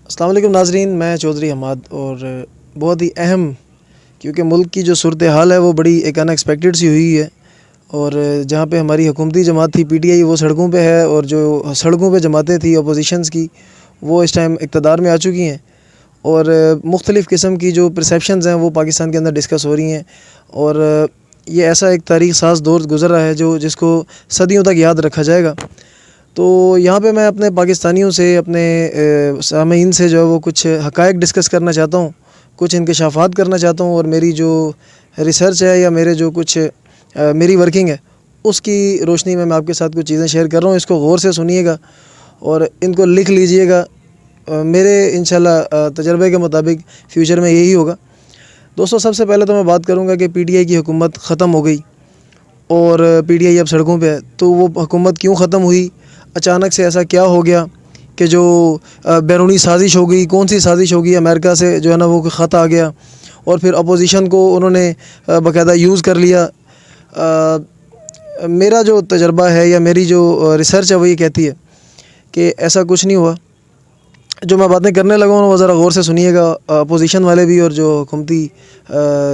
السلام علیکم ناظرین، میں چودھری حماد اور بہت ہی اہم، کیونکہ ملک کی جو صورتحال ہے وہ بڑی ایک ان ایکسپیکٹڈ سی ہوئی ہے، اور جہاں پہ ہماری حکومتی جماعت تھی پی ٹی آئی وہ سڑکوں پہ ہے، اور جو سڑکوں پہ جماعتیں تھیں اپوزیشنز کی وہ اس ٹائم اقتدار میں آ چکی ہیں، اور مختلف قسم کی جو پرسیپشنز ہیں وہ پاکستان کے اندر ڈسکس ہو رہی ہیں، اور یہ ایسا ایک تاریخ ساز دور گزر رہا ہے جس کو صدیوں تک یاد رکھا جائے گا۔ تو یہاں پہ میں اپنے پاکستانیوں سے، اپنے سامعین سے جو ہے وہ کچھ حقائق ڈسکس کرنا چاہتا ہوں، کچھ انکشافات کرنا چاہتا ہوں، اور میری جو ریسرچ ہے یا میرے جو کچھ میری ورکنگ ہے اس کی روشنی میں آپ کے ساتھ کچھ چیزیں شیئر کر رہا ہوں۔ اس کو غور سے سنیے گا اور ان کو لکھ لیجئے گا، میرے انشاءاللہ تجربے کے مطابق فیوچر میں یہی ہوگا۔ دوستو، سب سے پہلے تو میں بات کروں گا کہ پی ٹی آئی کی حکومت ختم ہو گئی اور پی ٹی آئی اب سڑکوں پہ ہے، تو وہ حکومت کیوں ختم ہوئی؟ اچانک سے ایسا کیا ہو گیا کہ جو بیرونی سازش ہو گئی؟ کون سی سازش ہو گئی؟ امریکہ سے جو ہے نا وہ خط آ گیا اور پھر اپوزیشن کو انہوں نے باقاعدہ یوز کر لیا۔ میرا جو تجربہ ہے یا میری جو ریسرچ ہے وہ یہ کہتی ہے کہ ایسا کچھ نہیں ہوا۔ جو میں باتیں کرنے لگا ہوں وہ ذرا غور سے سنیے گا، اپوزیشن والے بھی اور جو حکومتی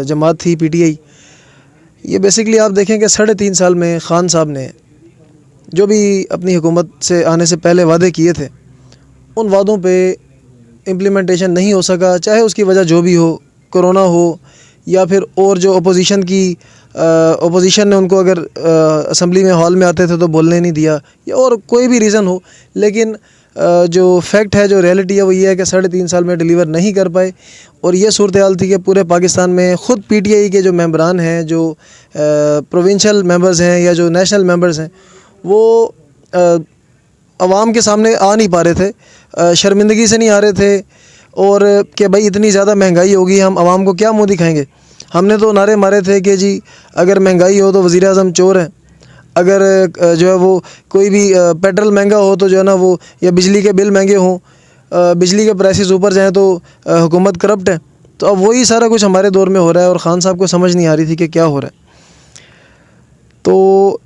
جماعت تھی پی ٹی آئی۔ یہ بیسکلی آپ دیکھیں کہ 3.5 سال میں خان صاحب نے جو بھی اپنی حکومت سے آنے سے پہلے وعدے کیے تھے ان وعدوں پہ امپلیمنٹیشن نہیں ہو سکا، چاہے اس کی وجہ جو بھی ہو، کرونا ہو یا پھر اور جو اپوزیشن نے ان کو اگر اسمبلی میں ہال میں آتے تھے تو بولنے نہیں دیا، یا اور کوئی بھی ریزن ہو، لیکن جو فیکٹ ہے، جو ریئلٹی ہے وہ یہ ہے کہ 3.5 سال میں ڈیلیور نہیں کر پائے۔ اور یہ صورتحال تھی کہ پورے پاکستان میں خود پی ٹی آئی کے جو ممبران ہیں، جو پروونشل ممبرز ہیں یا جو نیشنل ممبرز ہیں، وہ عوام کے سامنے آ نہیں پا رہے تھے، شرمندگی سے نہیں آ رہے تھے، اور کہ بھائی اتنی زیادہ مہنگائی ہوگی، ہم عوام کو کیا منہ دکھائیں گے؟ ہم نے تو نعرے مارے تھے کہ جی اگر مہنگائی ہو تو وزیر اعظم چور ہیں، اگر جو ہے وہ کوئی بھی پیٹرول مہنگا ہو تو جو ہے نا وہ، یا بجلی کے بل مہنگے ہوں، بجلی کے پرائسز اوپر جائیں تو حکومت کرپٹ ہے۔ تو اب وہی سارا کچھ ہمارے دور میں ہو رہا ہے، اور خان صاحب کو سمجھ نہیں آ رہی تھی کہ کیا ہو رہا ہے۔ تو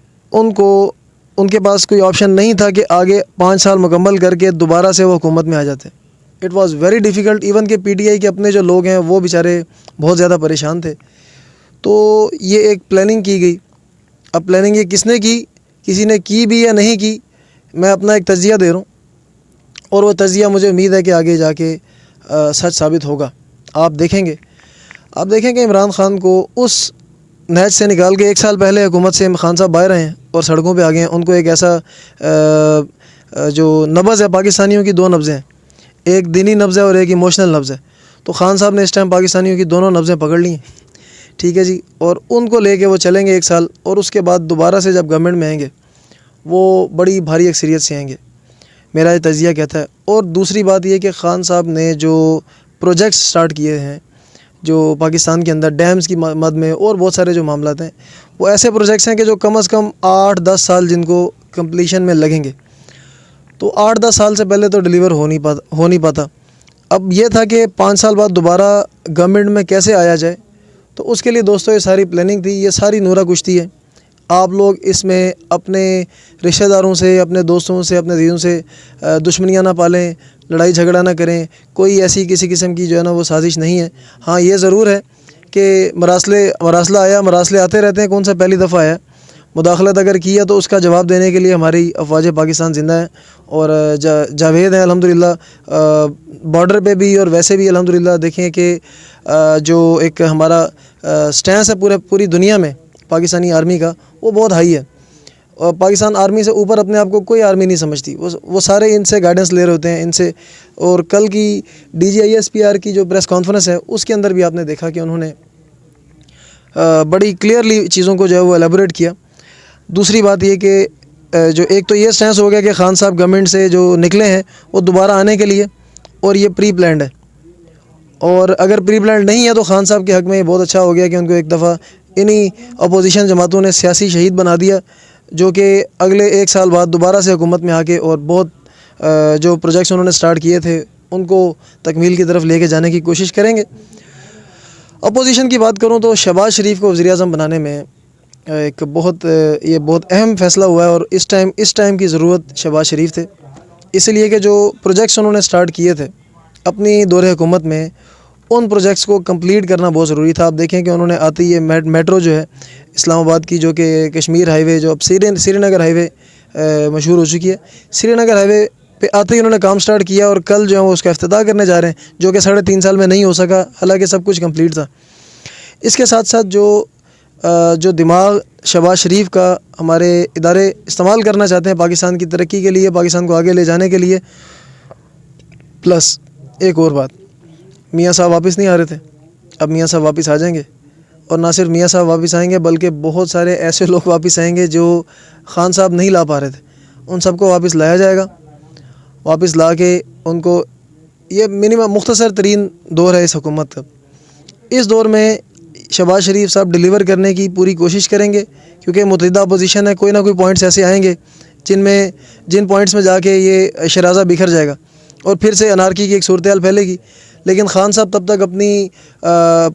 ان کے پاس کوئی آپشن نہیں تھا کہ آگے 5 سال مکمل کر کے دوبارہ سے وہ حکومت میں آ جاتے۔ It was very difficult, even کہ پی ٹی آئی کے اپنے جو لوگ ہیں وہ بیچارے بہت زیادہ پریشان تھے۔ تو یہ ایک پلاننگ کی گئی۔ اب پلاننگ یہ کس نے کی، کسی نے کی بھی یا نہیں کی، میں اپنا ایک تجزیہ دے رہا ہوں، اور وہ تجزیہ مجھے امید ہے کہ آگے جا کے سچ ثابت ہوگا۔ آپ دیکھیں گے کہ عمران خان کو اس نیچ سے نکال کے 1 سال پہلے حکومت سے خان صاحب باہر آئے ہیں اور سڑکوں پہ آ گئے ہیں۔ ان کو ایک ایسا جو نبض ہے، پاکستانیوں کی 2 نبضیں ہیں، ایک دینی نبض ہے اور ایک ایموشنل نبض ہے، تو خان صاحب نے اس ٹائم پاکستانیوں کی دونوں نبضیں پکڑ لی ہیں، ٹھیک ہے جی، اور ان کو لے کے وہ چلیں گے 1 سال، اور اس کے بعد دوبارہ سے جب گورنمنٹ میں آئیں گے وہ بڑی بھاری اکثریت سے آئیں گے، میرا یہ تجزیہ کہتا ہے۔ اور دوسری بات یہ کہ خان صاحب نے جو پروجیکٹس سٹارٹ کیے ہیں جو پاکستان کے اندر ڈیمز کی مد میں اور بہت سارے جو معاملات ہیں، وہ ایسے پروجیکٹس ہیں کہ جو کم از کم 8-10 سال جن کو کمپلیشن میں لگیں گے، تو 8-10 سال سے پہلے تو ڈیلیور ہو نہیں پاتا۔ اب یہ تھا کہ 5 سال بعد دوبارہ گورنمنٹ میں کیسے آیا جائے، تو اس کے لیے دوستو یہ ساری پلاننگ تھی، یہ ساری نورہ کشتی ہے۔ آپ لوگ اس میں اپنے رشتہ داروں سے، اپنے دوستوں سے، اپنے عزیزوں سے دشمنیاں نہ پالیں، لڑائی جھگڑا نہ کریں، کوئی ایسی کسی قسم کی جو ہے نا وہ سازش نہیں ہے۔ ہاں یہ ضرور ہے کہ مراسلہ آیا، مراسلے آتے رہتے ہیں، کون سا پہلی دفعہ آیا؟ مداخلت اگر کی ہے تو اس کا جواب دینے کے لیے ہماری افواج پاکستان زندہ ہیں اور جاوید ہیں الحمدللہ، بارڈر پہ بھی اور ویسے بھی الحمدللہ۔ دیکھیں کہ جو ایک ہمارا سٹینس ہے پوری دنیا میں پاکستانی آرمی کا، وہ بہت ہائی ہے، اور پاکستان آرمی سے اوپر اپنے آپ کو کوئی آرمی نہیں سمجھتی، وہ سارے ان سے گائیڈنس لے رہے ہوتے ہیں، ان سے۔ اور کل کی D G I S P R کی جو پریس کانفرنس ہے اس کے اندر بھی آپ نے دیکھا کہ انہوں نے بڑی کلیئرلی چیزوں کو جو ہے وہ ایلیبوریٹ کیا۔ دوسری بات یہ کہ جو ایک تو یہ سٹینس ہو گیا کہ خان صاحب گورنمنٹ سے جو نکلے ہیں وہ دوبارہ آنے کے لیے، اور یہ پری پلانڈ ہے، اور اگر پری پلانڈ نہیں ہے تو خان صاحب کے حق میں یہ بہت اچھا ہو گیا کہ ان کو ایک دفعہ انہی اپوزیشن جماعتوں نے سیاسی شہید بنا دیا، جو کہ اگلے 1 سال بعد دوبارہ سے حکومت میں آ کے اور بہت جو پروجیکٹس انہوں نے سٹارٹ کیے تھے ان کو تکمیل کی طرف لے کے جانے کی کوشش کریں گے۔ اپوزیشن کی بات کروں تو شہباز شریف کو وزیر اعظم بنانے میں یہ بہت اہم فیصلہ ہوا ہے، اور اس ٹائم کی ضرورت شہباز شریف تھے، اس لیے کہ جو پروجیکٹس انہوں نے سٹارٹ کیے تھے اپنی دور حکومت میں ان پروجیکٹس کو کمپلیٹ کرنا بہت ضروری تھا. آپ دیکھیں کہ انہوں نے آتے ہی یہ میٹرو جو ہے اسلام آباد کی، جو کہ کشمیر ہائی وے، جو اب سری نگر ہائی وے مشہور ہو چکی ہے، سری نگر ہائی وے پہ آتے ہی انہوں نے کام سٹارٹ کیا، اور کل جو ہے وہ اس کا افتتاح کرنے جا رہے ہیں، جو کہ 3.5 سال میں نہیں ہو سکا، حالانکہ سب کچھ کمپلیٹ تھا. اس کے ساتھ ساتھ جو دماغ شہباز شریف کا ہمارے ادارے استعمال کرنا چاہتے ہیں پاکستان کی ترقی کے لیے، پاکستان کو آگے لے جانے کے لیے. پلس ایک اور بات، میاں صاحب واپس نہیں آ رہے تھے، اب میاں صاحب واپس آ جائیں گے، اور نہ صرف میاں صاحب واپس آئیں گے بلکہ بہت سارے ایسے لوگ واپس آئیں گے جو خان صاحب نہیں لا پا رہے تھے، ان سب کو واپس لایا جائے گا. واپس لا کے ان کو، یہ منیمم مختصر ترین دور ہے اس حکومت کا، اس دور میں شہباز شریف صاحب ڈیلیور کرنے کی پوری کوشش کریں گے، کیونکہ متحدہ اپوزیشن ہے، کوئی نہ کوئی پوائنٹس ایسے آئیں گے جن پوائنٹس میں جا کے یہ شرازہ بکھر جائے گا اور پھر سے انارکی کی ایک صورتحال پھیلے گی. لیکن خان صاحب تب تک اپنی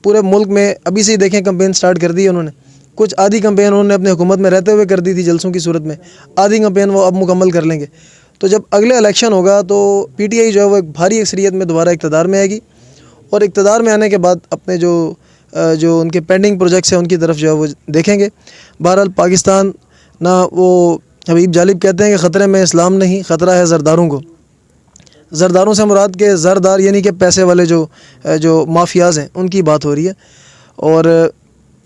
پورے ملک میں ابھی سے ہی دیکھیں کمپین سٹارٹ کر دی ہے انہوں نے. کچھ آدھی کمپین انہوں نے اپنے حکومت میں رہتے ہوئے کر دی تھی جلسوں کی صورت میں، آدھی کمپین وہ اب مکمل کر لیں گے. تو جب اگلے الیکشن ہوگا تو پی ٹی آئی جو ہے وہ ایک بھاری اکثریت میں دوبارہ اقتدار میں آئے گی، اور اقتدار میں آنے کے بعد اپنے جو ان کے پینڈنگ پروجیکٹس ہیں ان کی طرف جو ہے وہ دیکھیں گے. بہرحال پاکستان نہ، وہ حبیب جالب کہتے ہیں کہ خطرے میں اسلام نہیں، خطرہ ہے زرداروں کو. زرداروں سے مراد کے زردار یعنی کہ پیسے والے جو مافیاز ہیں ان کی بات ہو رہی ہے. اور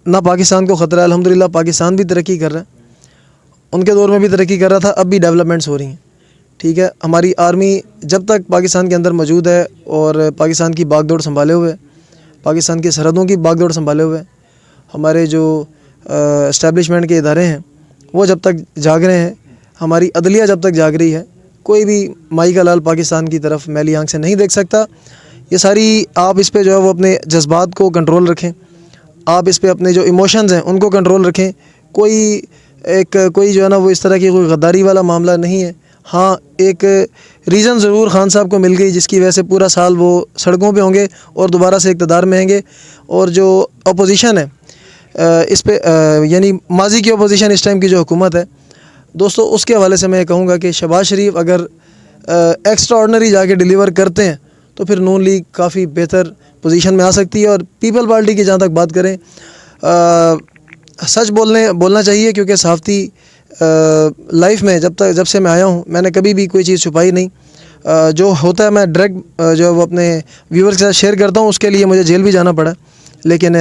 نہ پاکستان کو خطرہ ہے، الحمدللہ پاکستان بھی ترقی کر رہا ہے، ان کے دور میں بھی ترقی کر رہا تھا، اب بھی ڈیولپمنٹس ہو رہی ہیں. ٹھیک ہے، ہماری آرمی جب تک پاکستان کے اندر موجود ہے اور پاکستان کی باغ دوڑ سنبھالے ہوئے، پاکستان کی سرحدوں کی باغ دوڑ سنبھالے ہوئے، ہمارے جو اسٹیبلشمنٹ کے ادارے ہیں وہ جب تک جاگ رہے ہیں، ہماری عدلیہ جب تک جاگ رہی ہے، کوئی بھی مائی کا لال پاکستان کی طرف میلی آنکھ سے نہیں دیکھ سکتا. یہ ساری آپ اس پہ جو ہے وہ اپنے جذبات کو کنٹرول رکھیں، آپ اس پہ اپنے جو ایموشنز ہیں ان کو کنٹرول رکھیں. کوئی جو ہے نا وہ اس طرح کی کوئی غداری والا معاملہ نہیں ہے. ہاں، ایک ریزن ضرور خان صاحب کو مل گئی جس کی وجہ سے پورا سال وہ سڑکوں پہ ہوں گے اور دوبارہ سے اقتدار میں آئیں گے. اور جو اپوزیشن ہے اس پہ، یعنی ماضی کی اپوزیشن اس ٹائم کی جو حکومت ہے دوستو، اس کے حوالے سے میں یہ کہوں گا کہ شہباز شریف اگر ایکسٹرا آرڈنری جا کے ڈیلیور کرتے ہیں تو پھر نون لیگ کافی بہتر پوزیشن میں آ سکتی ہے. اور پیپل پارٹی کی جہاں تک بات کریں، سچ بولنا چاہیے، کیونکہ صحافتی لائف میں جب سے میں آیا ہوں میں نے کبھی بھی کوئی چیز چھپائی نہیں. جو ہوتا ہے میں ڈائریکٹ جو وہ اپنے ویور کے ساتھ شیئر کرتا ہوں. اس کے لیے مجھے جیل بھی جانا پڑا، لیکن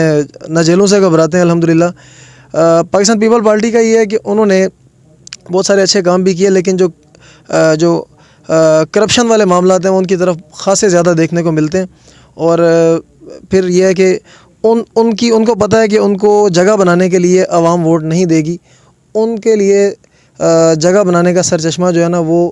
نہ جیلوں سے گھبراتے ہیں الحمدللہ. پاکستان پیپل پارٹی کا یہ ہے کہ انہوں نے بہت سارے اچھے کام بھی کیے، لیکن جو کرپشن والے معاملات ہیں ان کی طرف خاصے زیادہ دیکھنے کو ملتے ہیں. اور پھر یہ ہے کہ ان کو پتہ ہے کہ ان کو جگہ بنانے کے لیے عوام ووٹ نہیں دے گی. ان کے لیے جگہ بنانے کا سر چشمہ جو ہے نا وہ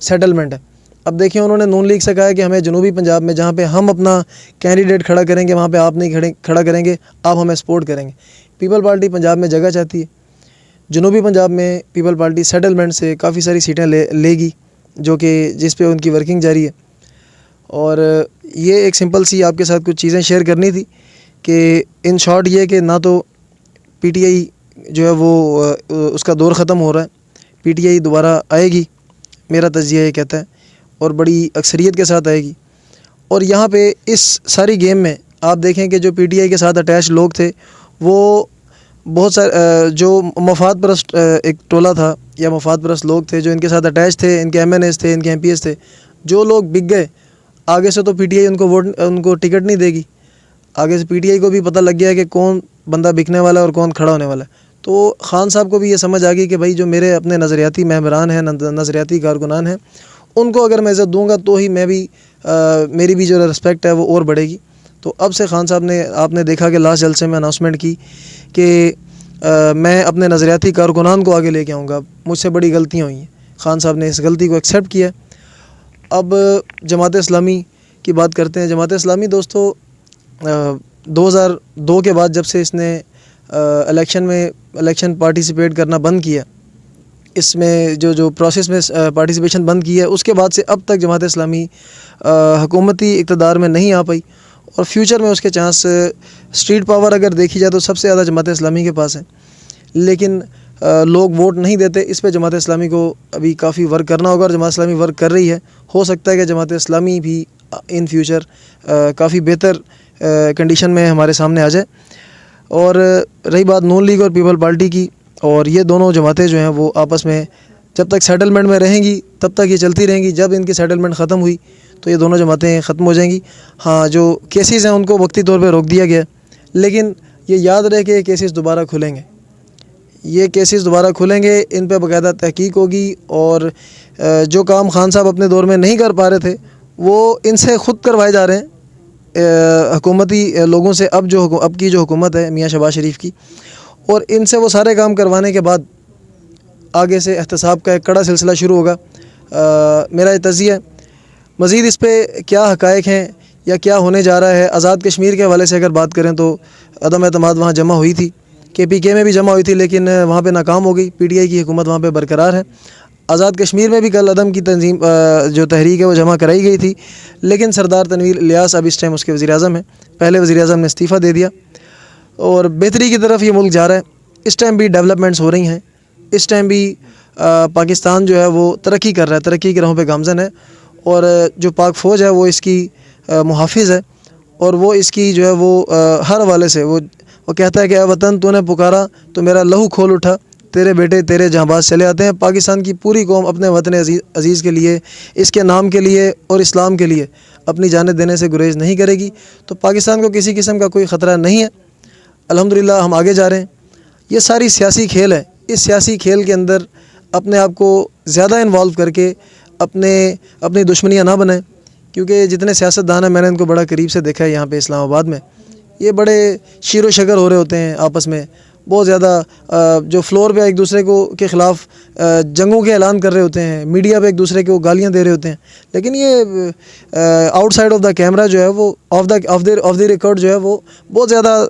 سیٹلمنٹ ہے. اب دیکھیں، انہوں نے نون لیگ سے کہا ہے کہ ہمیں جنوبی پنجاب میں جہاں پہ ہم اپنا کینڈیڈیٹ کھڑا کریں گے وہاں پہ آپ نہیں کھڑا کریں گے، آپ ہمیں سپورٹ کریں گے. پیپل پارٹی پنجاب میں جگہ چاہتی ہے، جنوبی پنجاب میں پیپل پارٹی سیٹلمنٹ سے کافی ساری سیٹیں لے گی، جو کہ جس پہ ان کی ورکنگ جاری ہے. اور یہ ایک سمپل سی آپ کے ساتھ کچھ چیزیں شیئر کرنی تھی کہ ان شارٹ یہ کہ نہ تو پی ٹی آئی جو ہے وہ اس کا دور ختم ہو رہا ہے، پی ٹی آئی دوبارہ آئے گی، میرا تجزیہ یہ کہتا ہے، اور بڑی اکثریت کے ساتھ آئے گی. اور یہاں پہ اس ساری گیم میں آپ دیکھیں کہ جو پی ٹی آئی کے ساتھ اٹیچ لوگ تھے وہ بہت سارے جو مفاد پرست ایک ٹولہ تھا یا مفاد پرست لوگ تھے جو ان کے ساتھ اٹیچ تھے، ان کے ایم این ایز تھے، ان کے ایم پی ایس تھے. جو لوگ بک گئے آگے سے تو پی ٹی آئی ان کو ٹکٹ نہیں دے گی. آگے سے پی ٹی آئی کو بھی پتہ لگ گیا ہے کہ کون بندہ بکنے والا ہے اور کون کھڑا ہونے والا ہے. تو خان صاحب کو بھی یہ سمجھ آ گئی کہ بھائی جو میرے اپنے نظریاتی مہمران ہیں، نظریاتی کارکنان ہیں، ان کو اگر میں عزت دوں گا تو ہی میری بھی جو رسپیکٹ ہے وہ اور بڑھے گی. تو اب سے خان صاحب نے، آپ نے دیکھا کہ لاسٹ جلسے میں اناؤنسمنٹ کی کہ میں اپنے نظریاتی کارکنان کو آگے لے کے آؤں گا، مجھ سے بڑی غلطیاں ہوئی ہیں. خان صاحب نے اس غلطی کو ایکسیپٹ کیا. اب جماعت اسلامی کی بات کرتے ہیں. جماعت اسلامی دوستو 2002 کے بعد جب سے اس نے الیکشن پارٹیسپیٹ کرنا بند کیا، اس میں جو پروسیس میں پارٹیسپیشن بند کی ہے، اس کے بعد سے اب تک جماعت اسلامی حکومتی اقتدار میں نہیں آ پائی. اور فیوچر میں اس کے چانس اسٹریٹ پاور اگر دیکھی جائے تو سب سے زیادہ جماعت اسلامی کے پاس ہے، لیکن لوگ ووٹ نہیں دیتے. اس پہ جماعت اسلامی کو ابھی کافی ورک کرنا ہوگا، اور جماعت اسلامی ورک کر رہی ہے. ہو سکتا ہے کہ جماعت اسلامی بھی ان فیوچر کافی بہتر کنڈیشن میں ہمارے سامنے آ جائے. اور رہی بات نون لیگ اور پیپل پارٹی کی، اور یہ دونوں جماعتیں جو ہیں وہ آپس میں جب تک سیٹلمنٹ میں رہیں گی تب تک یہ چلتی رہیں گی. جب ان کی سیٹلمنٹ ختم ہوئی تو یہ دونوں جماعتیں ختم ہو جائیں گی. ہاں، جو کیسز ہیں ان کو وقتی طور پہ روک دیا گیا، لیکن یہ یاد رہے کہ یہ کیسز دوبارہ کھلیں گے. یہ کیسز دوبارہ کھلیں گے، ان پہ باقاعدہ تحقیق ہوگی، اور جو کام خان صاحب اپنے دور میں نہیں کر پا رہے تھے وہ ان سے خود کروائے جا رہے ہیں حکومتی لوگوں سے. اب کی جو حکومت ہے میاں شہباز شریف کی، اور ان سے وہ سارے کام کروانے کے بعد آگے سے احتساب کا ایک کڑا سلسلہ شروع ہوگا. میرا یہ تجزیہ ہے. مزید اس پہ کیا حقائق ہیں یا کیا ہونے جا رہا ہے، آزاد کشمیر کے حوالے سے اگر بات کریں تو عدم اعتماد وہاں جمع ہوئی تھی، KPK میں بھی جمع ہوئی تھی، لیکن وہاں پہ ناکام ہو گئی. PTI کی حکومت وہاں پہ برقرار ہے. آزاد کشمیر میں بھی کل عدم کی تنظیم جو تحریک ہے وہ جمع کرائی گئی تھی، لیکن سردار تنویر الیاس اب اس ٹائم اس کے وزیر اعظم ہیں. پہلے وزیر اعظم نے استعفیٰ دے دیا، اور بہتری کی طرف یہ ملک جا رہا ہے. اس ٹائم بھی ڈیولپمنٹس ہو رہی ہیں، اس ٹائم بھی پاکستان جو ہے وہ ترقی کر رہا ہے، ترقی کی راہوں پہ گامزن ہے. اور جو پاک فوج ہے وہ اس کی محافظ ہے، اور وہ اس کی جو ہے وہ ہر حوالے سے وہ کہتا ہے کہ اے وطن تو نے پکارا تو میرا لہو کھول اٹھا، تیرے بیٹے تیرے جہاں باز چلے آتے ہیں. پاکستان کی پوری قوم اپنے وطن عزیز کے لیے، اس کے نام کے لیے اور اسلام کے لیے اپنی جانیں دینے سے گریز نہیں کرے گی. تو پاکستان کو کسی قسم کا کوئی خطرہ نہیں ہے. الحمدللہ ہم آگے جا رہے ہیں. یہ ساری سیاسی کھیل ہے. اس سیاسی کھیل کے اندر اپنے آپ کو زیادہ انوالو کر کے اپنی دشمنیاں نہ بنائیں، کیونکہ جتنے سیاستدان ہیں میں نے ان کو بڑا قریب سے دیکھا ہے یہاں پہ اسلام آباد میں. یہ بڑے شیر و شگر ہو رہے ہوتے ہیں آپس میں، بہت زیادہ جو فلور پہ ایک دوسرے کے خلاف جنگوں کے اعلان کر رہے ہوتے ہیں، میڈیا پہ ایک دوسرے کو گالیاں دے رہے ہوتے ہیں. لیکن یہ out side of the camera جو ہے وہ آف دی ریکارڈ جو ہے وہ بہت زیادہ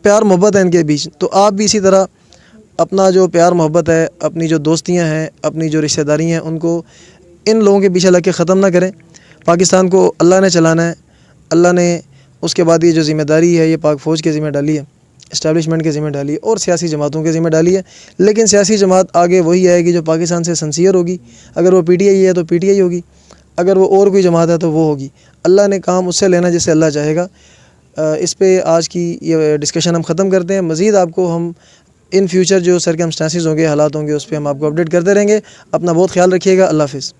پیار محبت ہے ان کے بیچ. تو آپ بھی اسی طرح اپنا جو پیار محبت ہے، اپنی جو دوستیاں ہیں، اپنی جو رشتہ داری ہیں، ان کو ان لوگوں کے پیچھے لگ کے ختم نہ کریں. پاکستان کو اللہ نے چلانا ہے. اللہ نے اس کے بعد یہ جو ذمہ داری ہے یہ پاک فوج کے ذمہ ڈالی ہے، اسٹیبلشمنٹ کے ذمہ ڈالی ہے، اور سیاسی جماعتوں کے ذمہ ڈالی ہے. لیکن سیاسی جماعت آگے وہی آئے گی جو پاکستان سے سنسیئر ہوگی. اگر وہ PTI ہے تو PTI ہوگی، اگر وہ اور کوئی جماعت ہے تو وہ ہوگی. اللہ نے کام اس سے لینا جس سے اللہ چاہے گا. اس پہ آج کی یہ ڈسکشن ہم ختم کرتے ہیں. مزید آپ کو ہم ان فیوچر جو سرکمسٹانسز ہوں گے، حالات ہوں گے، اس پہ ہم آپ کو اپڈیٹ کرتے رہیں گے. اپنا بہت خیال رکھیے گا. اللہ حافظ.